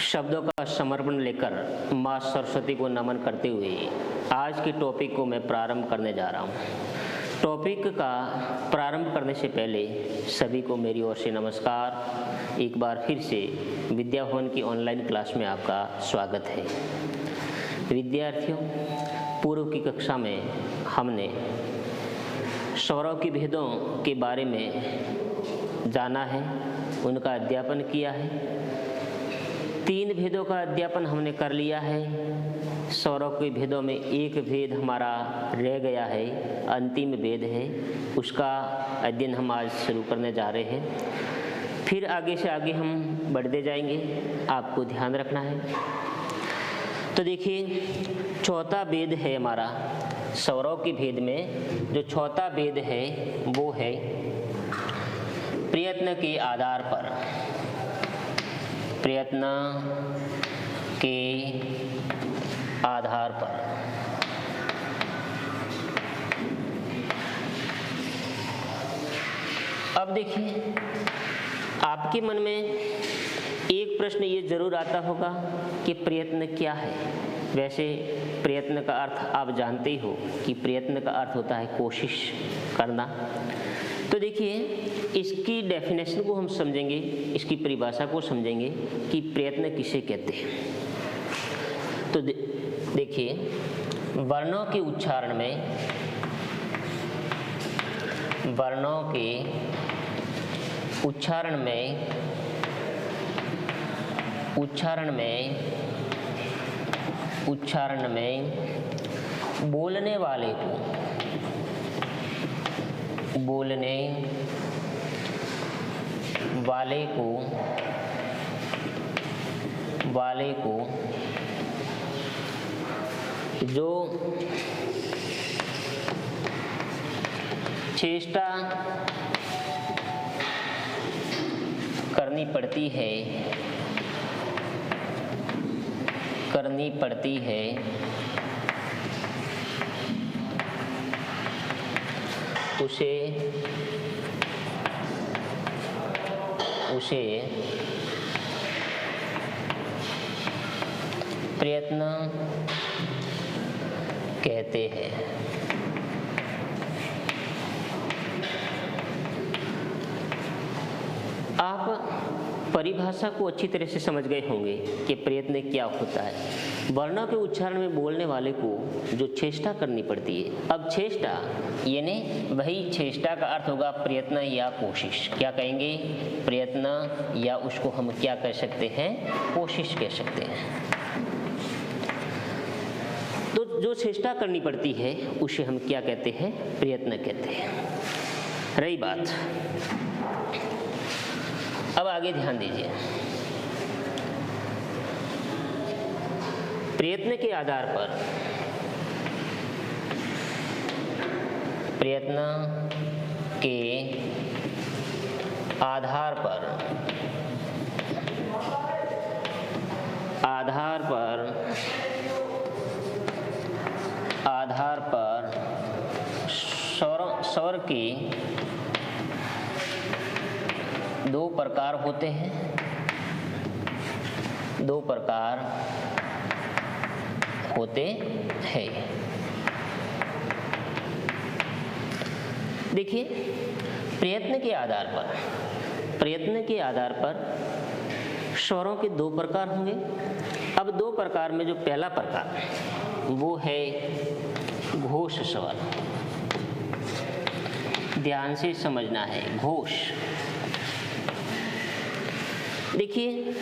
शब्दों का समर्पण लेकर माँ सरस्वती को नमन करते हुए आज के टॉपिक को मैं प्रारंभ करने जा रहा हूँ। टॉपिक का प्रारंभ करने से पहले सभी को मेरी ओर से नमस्कार। एक बार फिर से विद्या भवन की ऑनलाइन क्लास में आपका स्वागत है। विद्यार्थियों, पूर्व की कक्षा में हमने स्वरों के भेदों के बारे में जाना है, उनका अध्यापन किया है। 3 भेदों का अध्यापन हमने कर लिया है। स्वरों के भेदों में एक भेद हमारा रह गया है, अंतिम भेद है, उसका अध्ययन हम आज शुरू करने जा रहे हैं। फिर आगे से आगे हम बढ़ते जाएंगे, आपको ध्यान रखना है। तो देखिए, चौथा भेद है हमारा स्वरों के भेद में। जो चौथा भेद है वो है प्रयत्न के आधार पर। प्रयत्न के आधार पर। अब देखिए, आपके मन में एक प्रश्न ये जरूर आता होगा कि प्रयत्न क्या है। वैसे प्रयत्न का अर्थ आप जानते ही हो कि प्रयत्न का अर्थ होता है कोशिश करना। तो देखिए, इसकी डेफिनेशन को हम समझेंगे, इसकी परिभाषा को समझेंगे कि प्रयत्न किसे कहते हैं। तो देखिए, वर्णों के उच्चारण में, वर्णों के उच्चारण में, उच्चारण में बोलने वाले को जो चेष्टा करनी पड़ती है उसे प्रयत्न कहते हैं। आप परिभाषा को अच्छी तरह से समझ गए होंगे कि प्रयत्न क्या होता है। वर्णों के उच्चारण में बोलने वाले को जो चेष्टा करनी पड़ती है। अब चेष्टा यानी वही चेष्टा का अर्थ होगा प्रयत्न या कोशिश। क्या कहेंगे? प्रयत्न, या उसको हम क्या कह सकते हैं? कोशिश कह सकते हैं। तो जो चेष्टा करनी पड़ती है उसे हम क्या कहते हैं? प्रयत्न कहते हैं। रही बात, अब आगे ध्यान दीजिए। प्रयत्न के आधार पर, प्रयत्न के आधार पर स्वर के 2 प्रकार होते हैं। 2 प्रकार होते हैं। देखिए, प्रयत्न के आधार पर स्वरों के 2 प्रकार होंगे। अब 2 प्रकार में जो पहला प्रकार वो है घोष स्वर। ध्यान से समझना है, घोष। देखिए,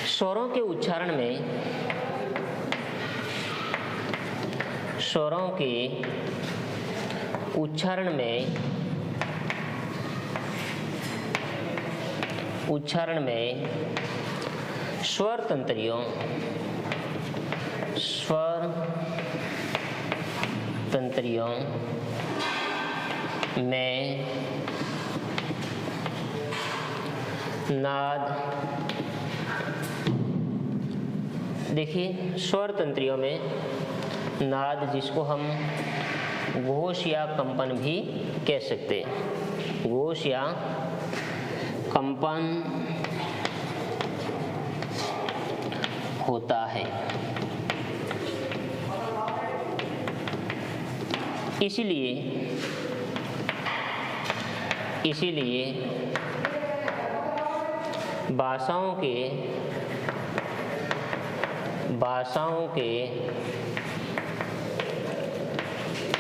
स्वरों के उच्चारण में स्वर तंत्रियों में नाद। देखिए, स्वर तंत्रियों में नाद, जिसको हम घोष या कंपन भी कह सकते हैं। घोष या कंपन होता है। इसीलिए भाषाओं के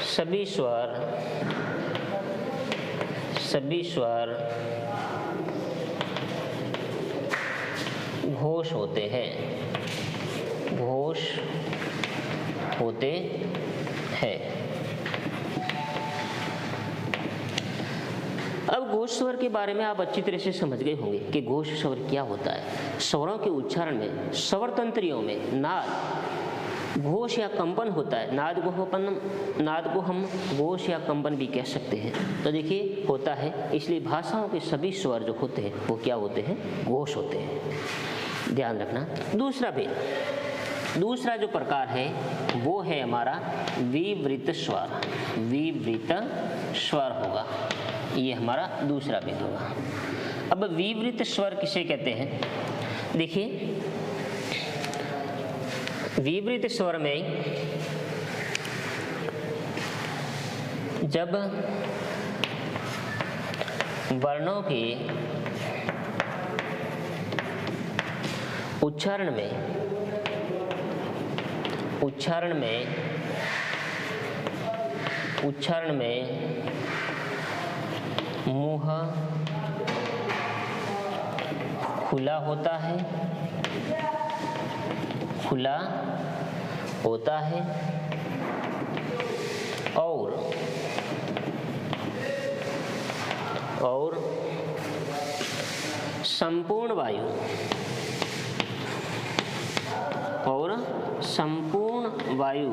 सभी स्वर घोष होते हैं। अब घोष स्वर के बारे में आप अच्छी तरह से समझ गए होंगे कि घोष स्वर क्या होता है। स्वरों के उच्चारण में स्वर तंत्रियों में नाद, घोष या कंपन होता है। नाद को हम घोष या कंपन भी कह सकते हैं। तो देखिए होता है, इसलिए भाषाओं के सभी स्वर जो होते हैं वो क्या होते हैं? घोष होते हैं। ध्यान रखना। दूसरा जो प्रकार है वो है हमारा विवृत स्वर। विवृत स्वर होगा, ये हमारा दूसरा भेद होगा। अब विवृत स्वर किसे कहते हैं? देखिए विवृत स्वर में जब वर्णों के उच्चारण में मुंह खुला होता है और संपूर्ण वायु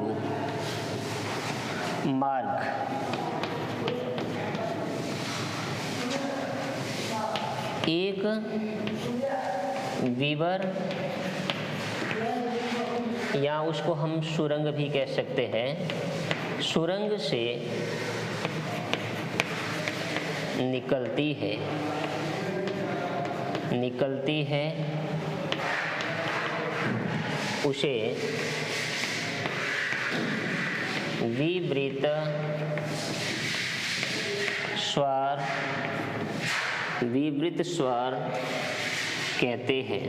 मार्ग एक विवर या उसको हम सुरंग भी कह सकते हैं, सुरंग से निकलती है उसे विवृत स्वर कहते हैं।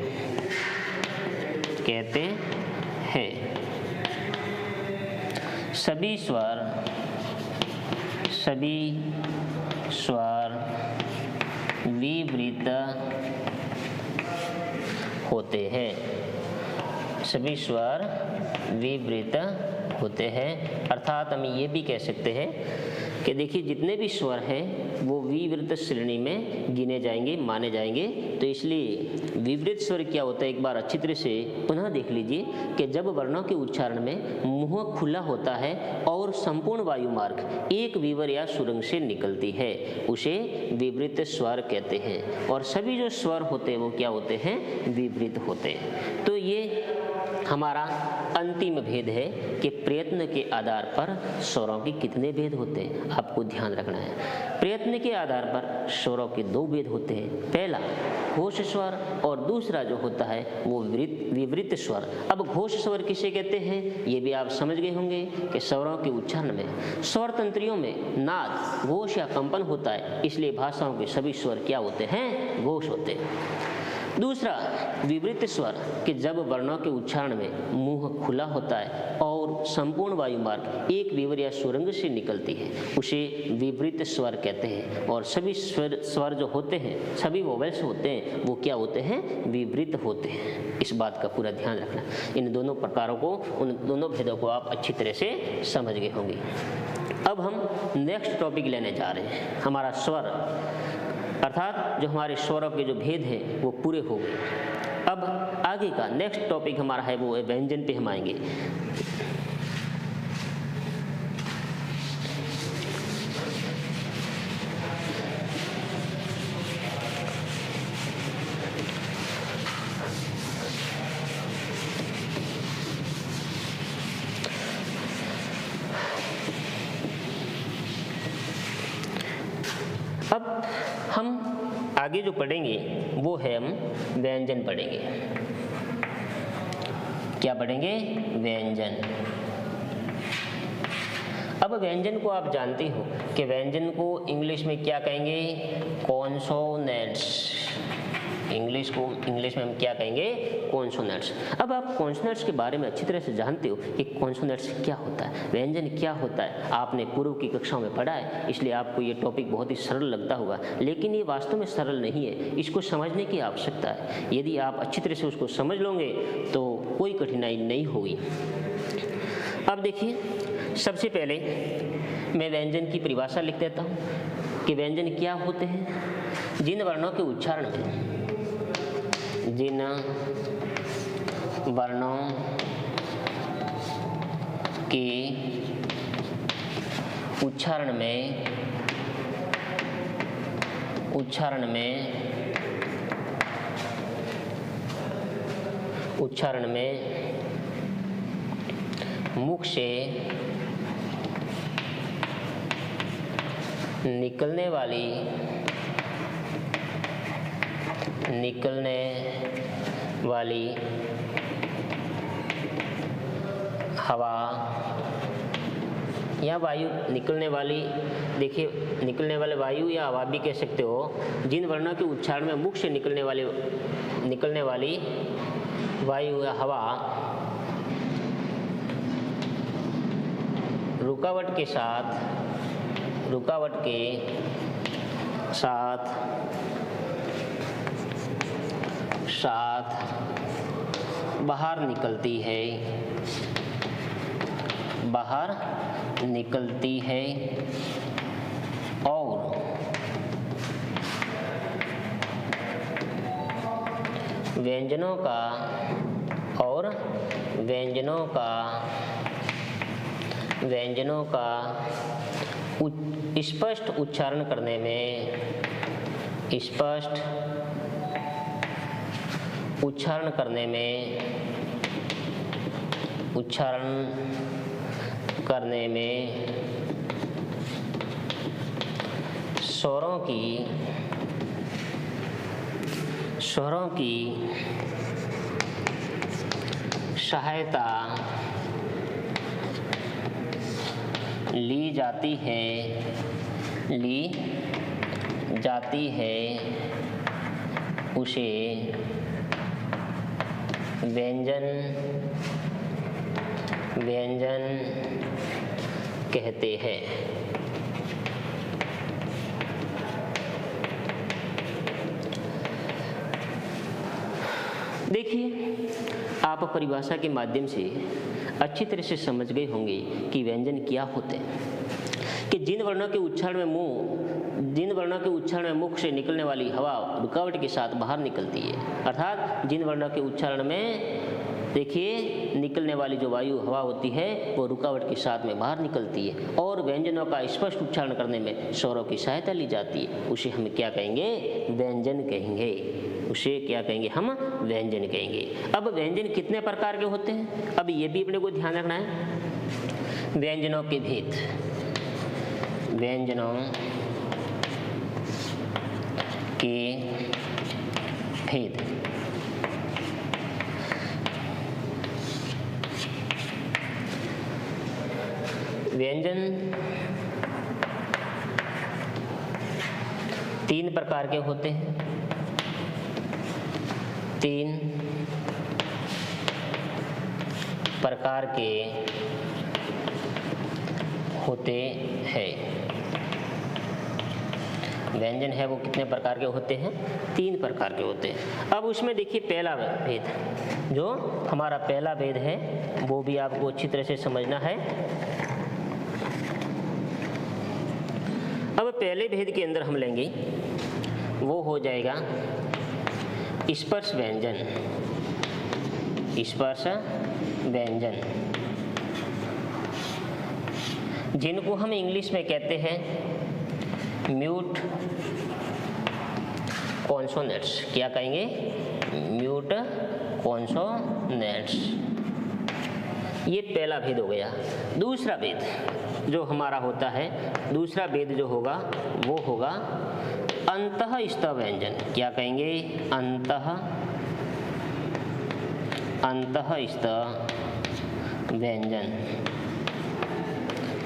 सभी स्वर विवृत होते हैं। सभी स्वर विवृत होते हैं, अर्थात हम ये भी कह सकते हैं कि देखिए जितने भी स्वर हैं वो विवृत श्रेणी में गिने जाएंगे, माने जाएंगे। तो इसलिए विवृत स्वर क्या होता है एक बार अच्छी तरह से पुनः देख लीजिए कि जब वर्णों के उच्चारण में मुंह खुला होता है और संपूर्ण वायु मार्ग एक विवर या सुरंग से निकलती है उसे विवृत स्वर कहते हैं। और सभी जो स्वर होते हैं वो क्या होते हैं? विवृत होते हैं। तो ये हमारा अंतिम भेद है कि प्रयत्न के आधार पर स्वरों के कितने भेद होते हैं, आपको ध्यान रखना है। प्रयत्न के आधार पर स्वरों के दो भेद होते हैं, पहला घोष स्वर और दूसरा जो होता है वो विवृत स्वर। अब घोष स्वर किसे कहते हैं ये भी आप समझ गए होंगे कि स्वरों के उच्चारण में स्वर तंत्रियों में नाद, घोष या कंपन होता है, इसलिए भाषाओं के सभी स्वर क्या होते हैं? घोष होते हैं। दूसरा विवृत स्वर कि जब वर्णों के उच्चारण में मुंह खुला होता है और संपूर्ण वायु मार्ग एक विवर या सुरंग से निकलती है उसे विवृत स्वर कहते हैं। और सभी स्वर जो होते हैं, सभी वोवेल्स होते हैं वो क्या होते हैं? विवृत होते हैं। इस बात का पूरा ध्यान रखना। इन दोनों प्रकारों को, उन दोनों भेदों को आप अच्छी तरह से समझ गए होंगे। अब हम नेक्स्ट टॉपिक लेने जा रहे हैं, हमारा स्वर, अर्थात जो हमारे स्वरों के जो भेद हैं वो पूरे हो गए। अब आगे का नेक्स्ट टॉपिक हमारा है वो व्यंजन पे हम आएंगे। अब हम आगे जो पढ़ेंगे वो है हम व्यंजन पढ़ेंगे। क्या पढ़ेंगे? व्यंजन। अब व्यंजन को आप जानते हो कि व्यंजन को इंग्लिश में क्या कहेंगे? कॉन्सोनेंट्स। इंग्लिश में हम क्या कहेंगे? कॉन्सोनेंट्स। अब आप कॉन्सोनेंट्स के बारे में अच्छी तरह से जानते हो कि कॉन्सोनेंट्स क्या होता है, व्यंजन क्या होता है, आपने पूर्व की कक्षाओं में पढ़ा है, इसलिए आपको ये टॉपिक बहुत ही सरल लगता होगा, लेकिन ये वास्तव में सरल नहीं है। इसको समझने की आवश्यकता है। यदि आप अच्छी तरह से उसको समझ लोगे तो कोई कठिनाई नहीं होगी। अब देखिए, सबसे पहले मैं व्यंजन की परिभाषा लिख देता हूँ कि व्यंजन क्या होते हैं। जिन वर्णों के उच्चारण में जिन वर्णों के उच्चारण में मुख से निकलने वाली हवा या वायु, निकलने वाली, देखिए निकलने वाले वायु या हवा भी कह सकते हो। जिन वर्णों के उच्चारण में मुख से निकलने वाली वायु या हवा रुकावट के साथ बाहर निकलती है और व्यंजनों का स्पष्ट उच्चारण करने में स्वरों की सहायता ली जाती है उसे व्यंजन कहते हैं। देखिए, आप परिभाषा के माध्यम से अच्छी तरह से समझ गए होंगे कि व्यंजन क्या होते हैं। कि जिन वर्णों के उच्चारण में मुख से निकलने वाली हवा रुकावट के साथ बाहर निकलती है, अर्थात जिन वर्णों के उच्चारण में देखिए निकलने वाली जो वायु हवा होती है वो रुकावट के साथ में बाहर निकलती है और व्यंजनों का स्पष्ट उच्चारण करने में स्वरों की सहायता ली जाती है, उसे हम क्या कहेंगे? व्यंजन कहेंगे। उसे क्या कहेंगे? हम व्यंजन कहेंगे। अब व्यंजन कितने प्रकार के होते हैं, अब ये भी अपने को ध्यान रखना है। व्यंजनों के भेद, व्यंजनों के भेद। व्यंजन 3 प्रकार के होते हैं। 3 प्रकार के होते हैं। व्यंजन है वो कितने प्रकार के होते हैं? 3 प्रकार के होते हैं। अब उसमें देखिए पहला भेद, जो हमारा पहला भेद है वो भी आपको अच्छी तरह से समझना है। अब पहले भेद के अंदर हम लेंगे वो हो जाएगा स्पर्श व्यंजन। स्पर्श व्यंजन जिनको हम इंग्लिश में कहते हैं म्यूट कॉन्सोनेंट्स। क्या कहेंगे? Mute consonants. ये पहला भेद हो गया। दूसरा भेद जो हमारा होता है, दूसरा भेद जो होगा वो होगा अंतःस्थ व्यंजन। क्या कहेंगे? अंतःस्थ व्यंजन,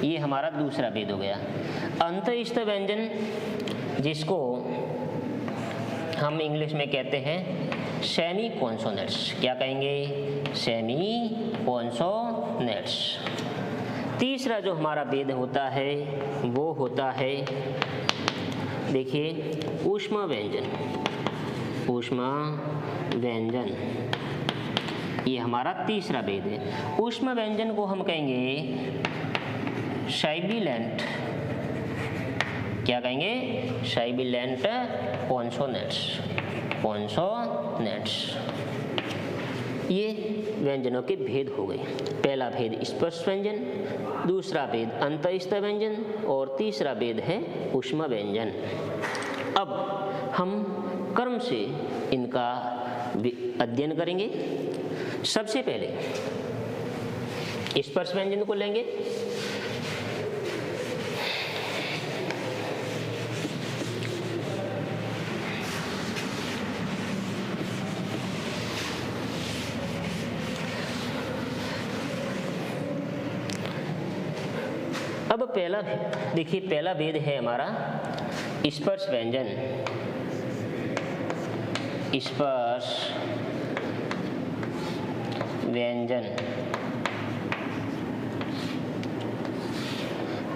ये हमारा दूसरा भेद हो गया। अंतःस्थ व्यंजन जिसको हम इंग्लिश में कहते हैं सेमी कॉन्सोनेंट्स। क्या कहेंगे? Semi consonants. तीसरा जो हमारा भेद होता है वो होता है, देखिए, ऊष्मा व्यंजन। ऊष्मा व्यंजन ये हमारा तीसरा भेद है। ऊष्मा व्यंजन को हम कहेंगे साइबिलेंट। क्या कहेंगे? साइबिलेंट कॉन्सोनेंट्स। कॉन्सोनेंट्स ये व्यंजनों के भेद हो गए। पहला भेद स्पर्श व्यंजन, दूसरा भेद अंतःस्थ व्यंजन और तीसरा भेद है ऊष्मा व्यंजन। अब हम क्रम से इनका अध्ययन करेंगे। सबसे पहले स्पर्श व्यंजन को लेंगे। अब पहला देखिए, पहला भेद है हमारा स्पर्श व्यंजन। स्पर्श व्यंजन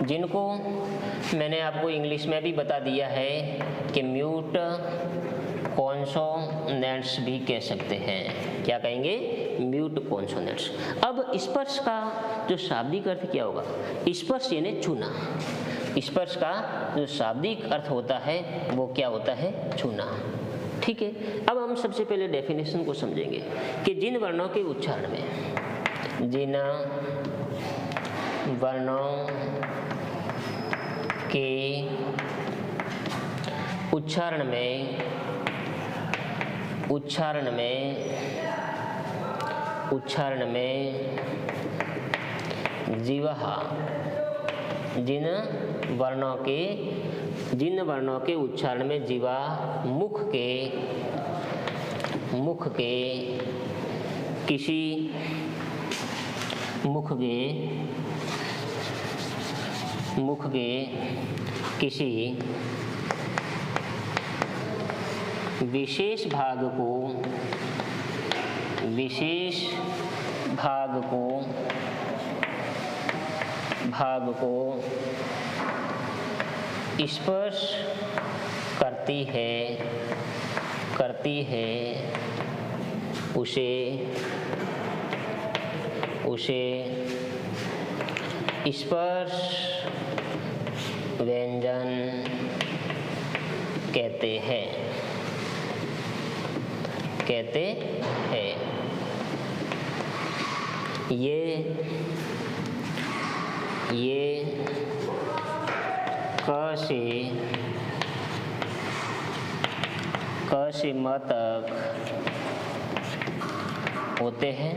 जिनको मैंने आपको इंग्लिश में भी बता दिया है कि म्यूट कॉन्सोनेंट्स भी कह सकते हैं। क्या कहेंगे? Mute consonants. अब स्पर्श का जो शाब्दिक अर्थ क्या होगा? स्पर्श यानी छूना। स्पर्श का जो शाब्दिक अर्थ होता है वो क्या होता है? छूना। ठीक है। अब हम सबसे पहले डेफिनेशन को समझेंगे कि जिन वर्णों के उच्चारण में, जिन वर्णों के उच्चारण में जिह्वा, जिन वर्णों के उच्चारण में जिह्वा मुख के किसी विशेष भाग को स्पर्श करती है उसे स्पर्श व्यंजन कहते हैं। ये क से म तक होते हैं।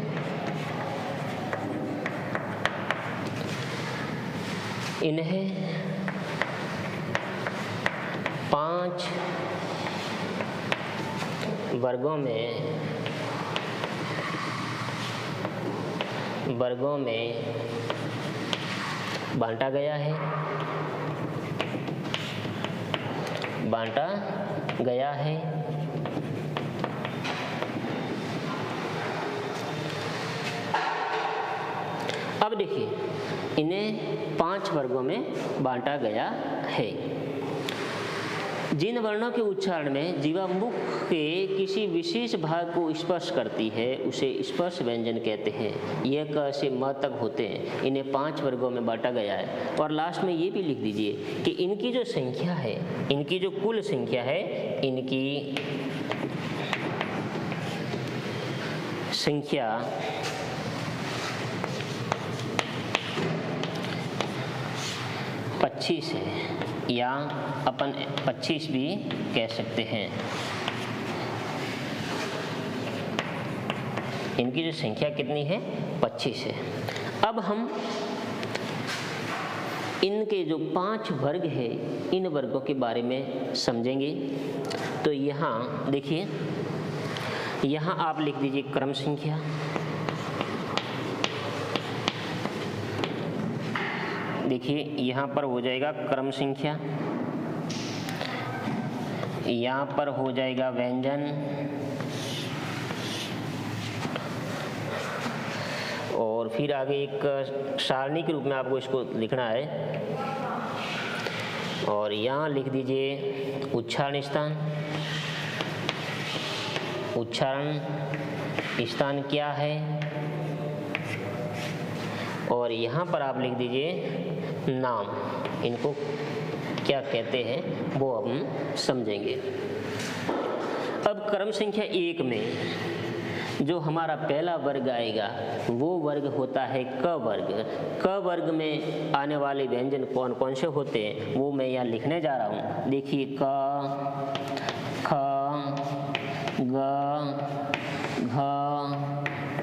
इन्हें 5 वर्गों में बांटा गया है। अब देखिए, इन्हें 5 वर्गों में बांटा गया है। जिन वर्णों के उच्चारण में जिह्वा मुख के किसी विशेष भाग को स्पर्श करती है उसे स्पर्श व्यंजन कहते हैं। यह क से म तक होते हैं। इन्हें 5 वर्गों में बांटा गया है। और लास्ट में ये भी लिख दीजिए कि इनकी जो संख्या है, इनकी जो कुल संख्या है, इनकी संख्या 25 है, या अपन 25 भी कह सकते हैं। इनकी जो संख्या कितनी है? 25 है। अब हम इनके जो 5 वर्ग है, इन वर्गों के बारे में समझेंगे। तो यहाँ देखिए, यहाँ आप लिख दीजिए क्रम संख्या। देखिए यहाँ पर हो जाएगा क्रम संख्या, यहाँ पर हो जाएगा व्यंजन, और फिर आगे एक सारणी के रूप में आपको इसको लिखना है, और यहाँ लिख दीजिए उच्चारण स्थान। उच्चारण स्थान क्या है, और यहाँ पर आप लिख दीजिए नाम, इनको क्या कहते हैं वो हम समझेंगे। अब क्रम संख्या 1 में जो हमारा पहला वर्ग आएगा वो वर्ग होता है क वर्ग। क वर्ग में आने वाले व्यंजन कौन कौन से होते हैं वो मैं यहाँ लिखने जा रहा हूँ। देखिए क, ख, ग, घ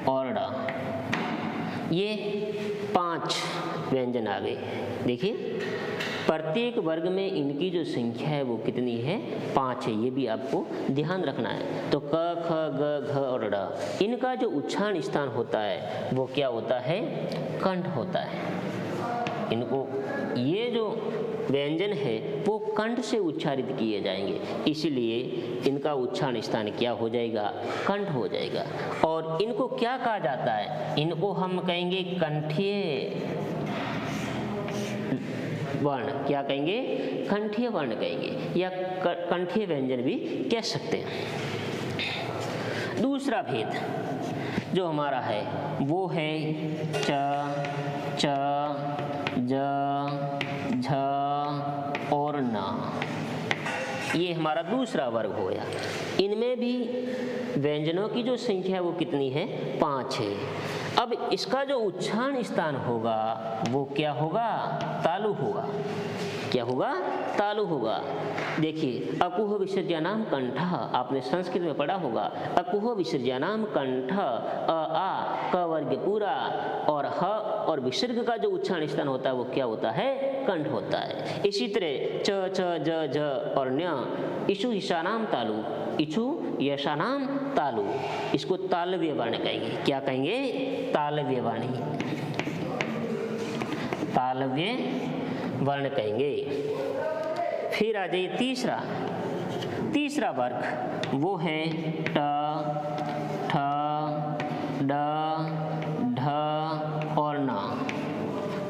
और ड़, ये 5 व्यंजन आ गए। देखिए प्रत्येक वर्ग में इनकी जो संख्या है वो कितनी है, 5 है, ये भी आपको ध्यान रखना है। तो क, ख, ग, घ और ड़, इनका जो उच्चारण स्थान होता है वो क्या होता है, कंठ होता है। इनको ये जो व्यंजन है वो कंठ से उच्चारित किए जाएंगे, इसलिए इनका उच्चारण स्थान क्या हो जाएगा, कंठ हो जाएगा। और इनको क्या कहा जाता है, इनको हम कहेंगे कंठीय वर्ण। क्या कहेंगे, कंठीय वर्ण कहेंगे, या कंठीय व्यंजन भी कह सकते हैं। दूसरा भेद जो हमारा है वो है च, च, ज, झ और न। ये हमारा दूसरा वर्ग हो गया। इनमें भी व्यंजनों की जो संख्या है वो कितनी है, 5 है। अब इसका जो उच्चारण स्थान होगा वो क्या होगा, तालु होगा। क्या होगा, तालु होगा। देखिए अकुह विसर्जनाम कंठ, आपने संस्कृत में पढ़ा होगा, अकुह विसर्जनाम कंठ, अ आ क वर्ग पूरा, और ह और विसर्ग का जो उच्चारण स्थान होता है वो क्या होता है, कंठ होता है। इसी तरह च, च, ज, झ और न्य, इचु ईशानाम तालु, इचु यशानाम तालु, इसको तालव्य वर्ण कहेंगे। क्या कहेंगे, तालव्य वाणी, तालव्य वर्ण कहेंगे। फिर आ जाइए तीसरा वर्ग, वो है ट, ठ, ड, ढ और न।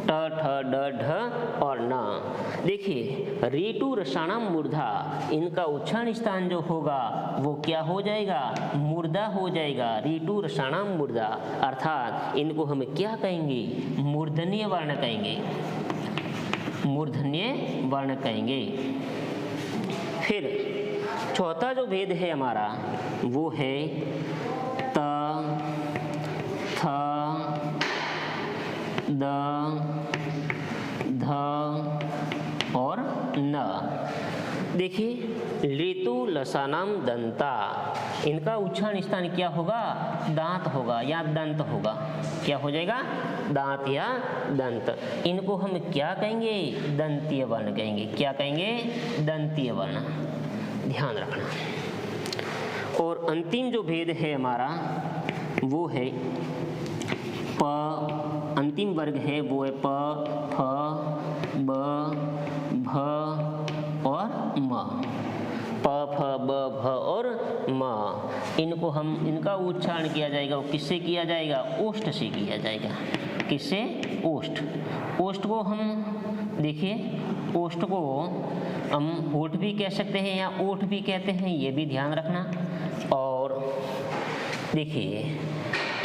ट, ठ, ड, ढ और न। देखिए ऋतु रसाणाम मूर्धा, इनका उच्चारण स्थान जो होगा वो क्या हो जाएगा, मूर्धा हो जाएगा। ऋतु रसाणाम मूर्धा, अर्थात इनको हम क्या कहेंगे, मूर्धन्य वर्ण कहेंगे, मूर्धन्य वर्ण कहेंगे। फिर चौथा जो भेद है हमारा वो है त, थ, द, ध और न। देखिए ऋतु लसानाम दंता, इनका उच्चारण स्थान क्या होगा, दांत होगा या दंत होगा। क्या हो जाएगा, दांत या दंत। इनको हम क्या कहेंगे, दंतीय वर्ण कहेंगे। क्या कहेंगे, दंतीय वर्ण, ध्यान रखना। और अंतिम जो भेद है हमारा वो है प, अंतिम वर्ग है वो है प, फ, ब, भ और म। प, फ, ब, भ और म, इनको हम, इनका उच्चारण किया जाएगा, वो किससे किया जाएगा, ओष्ठ से किया जाएगा। किससे, ओष्ठ। ओष्ठ को हम देखिए, ओष्ठ को हम होठ भी कह सकते हैं या ओठ भी कहते हैं, ये भी ध्यान रखना। और देखिए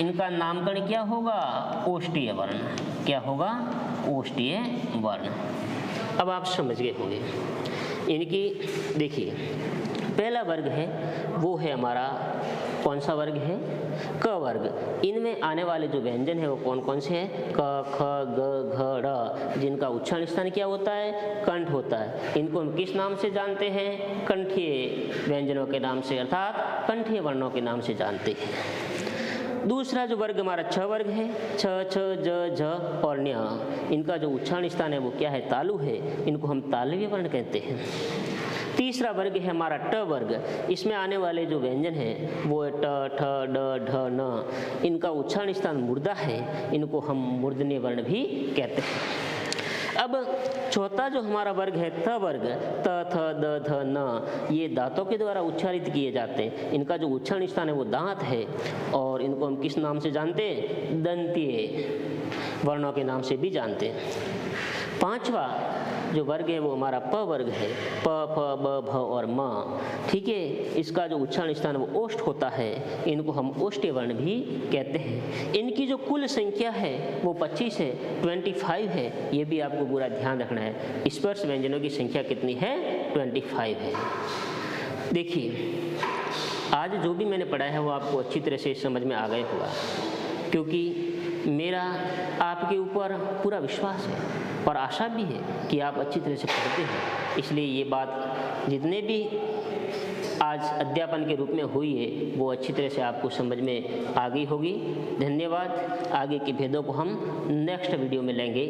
इनका नामकरण क्या होगा, ओष्ठीय वर्ण। क्या होगा, ओष्ठीय वर्ण। अब आप समझ गए होंगे इनकी। देखिए पहला वर्ग है वो है हमारा, कौन सा वर्ग है, क वर्ग। इनमें आने वाले जो व्यंजन है वो कौन कौन से हैं, क, ख, ग, घ, ड़, जिनका उच्चारण स्थान क्या होता है, कंठ होता है। इनको हम किस नाम से जानते हैं, कंठीय व्यंजनों के नाम से, अर्थात कंठीय वर्णों के नाम से जानते हैं। दूसरा जो वर्ग हमारा छ वर्ग है, छ, छ, ज, झ और न्य, इनका जो उच्चारण स्थान है वो क्या है, तालु है। इनको हम तालव्य वर्ण कहते हैं। तीसरा वर्ग है हमारा ट वर्ग। इसमें आने वाले जो व्यंजन हैं वो है ट, ठ, ड, ढ, न। इनका उच्चारण स्थान मूर्धा है, इनको हम मूर्धन्य वर्ण भी कहते हैं। अब चौथा जो हमारा वर्ग है त वर्ग, त थ द ध न, ये दांतों के द्वारा उच्चारित किए जाते हैं। इनका जो उच्चारण स्थान है वो दांत है और इनको हम किस नाम से जानते हैं? दंतीय वर्णों के नाम से भी जानते हैं। पांचवा जो वर्ग है वो हमारा प वर्ग है, प फ ब भ और म, ठीक है। इसका जो उच्चारण स्थान है वो ओष्ठ होता है, इनको हम ओष्ठ्य वर्ण भी कहते हैं। इनकी जो कुल संख्या है वो 25 है, 25 है, ये भी आपको पूरा ध्यान रखना है। स्पर्श व्यंजनों की संख्या कितनी है? 25 है। देखिए आज जो भी मैंने पढ़ा है वो आपको अच्छी तरह से समझ में आ गया होगा, क्योंकि मेरा आपके ऊपर पूरा विश्वास है और आशा भी है कि आप अच्छी तरह से पढ़ते हैं। इसलिए ये बात जितने भी आज अध्यापन के रूप में हुई है वो अच्छी तरह से आपको समझ में आ गई होगी। धन्यवाद। आगे के भेदों को हम नेक्स्ट वीडियो में लेंगे।